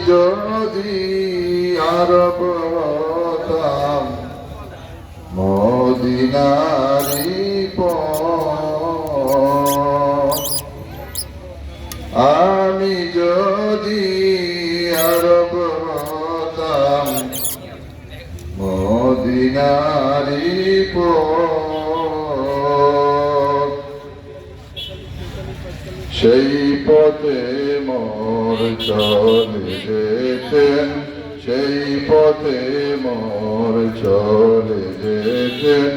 যদি আরব হতাম মদিনারি আমি যদি আরব হতাম মদিনারি সেই পথে মোর চলে যেতেন সেই পথে মোর চলে যেতেন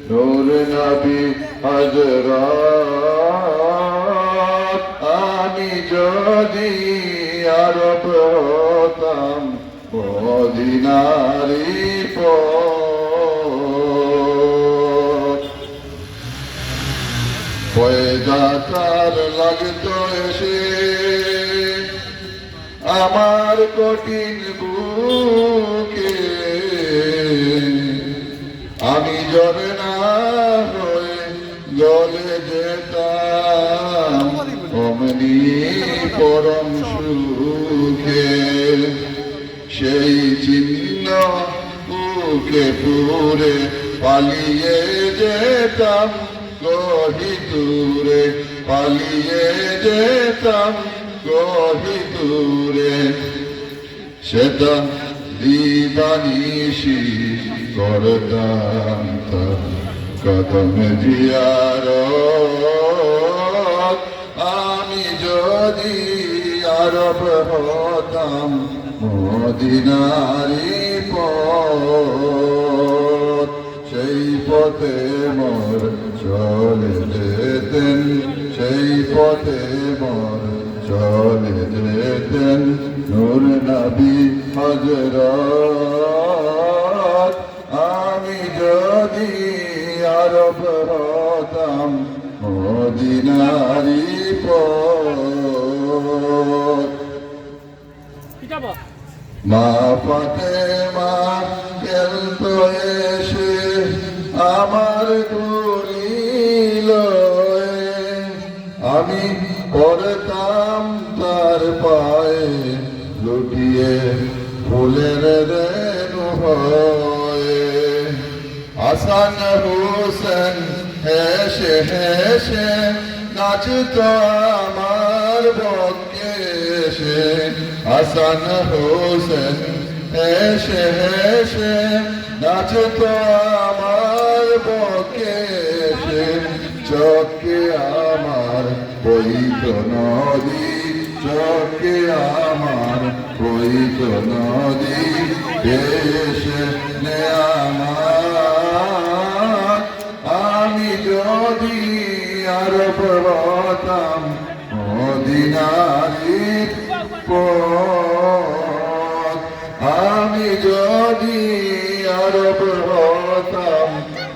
নূর নবী হযরত আমি যদি আরব হতাম মদিনারি পয়গাতার লাগতো এসে আমার কঠিন বুকে আমি ঝরনা হয়ে গলে যেতাম অমনি পরম সুখে সেই চিহ্ন বুকে পুরে পালিয়ে যেতাম গহি দূরে পালিয়ে যেতাম গহি দূরে সেটা দিবানিশি করতাম কদম জিয়ারত আমি যদি আরব হতাম মদিনারি পথ সেই পথে মোর চলে যেতেন সেই পথে মোর চলে যেতেন নূর নবী হযরত আমি যদি আরব হতাম মদিনারি পথ মা ফাতেমা খেলতো এসে আমার দুলিল আমি পড়তাম তার পায়ে লুটিয়ে ফুলের রেণু হয়ে হাসান হোসেন হেসে হেসে নাচত আমার বক্ষে এসে হাসান হোসেন হেসে হেসে নাচত আমার বক্ষে এসে চোখে আমার বইত নদী চোখে আমার বইত নদী এসে নে আমার আমি যদি আরব হতাম মদিনারি পথ আমি যদি আরব হতাম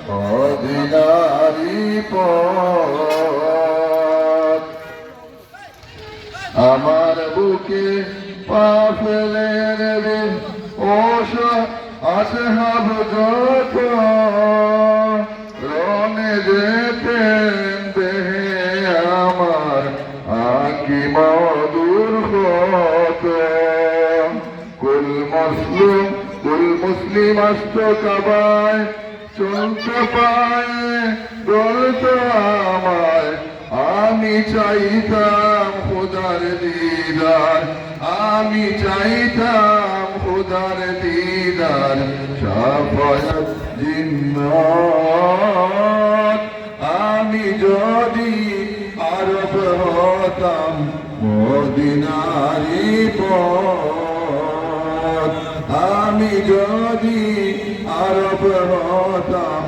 মদিনারি পথ আমার বুকে পা ফেলে নেবে আসহাব যত রনে যেতেন দেহে আমার আঁকি মধুর ক্ষত কুল মুসলিম আস্ত কাবায় চলতে পায় বলতো আমায় আমি চাইতাম খোদার দিদার আমি চাইতাম খোদার দিদার শাফায়াত জিন্নাত আমি যদি আরব হতাম মদিনারি পথ আমি যদি আরব হতাম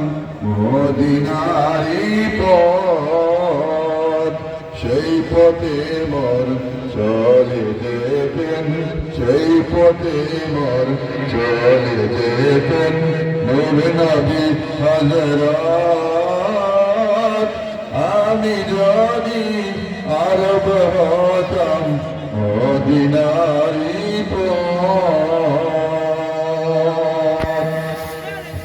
মদিনারি পথ সেই পথে মোর চলে যেতেন সেই পথে মোর চলে যেতেন নূর নবী হযরত আমি যদি আরব হতাম মদিনা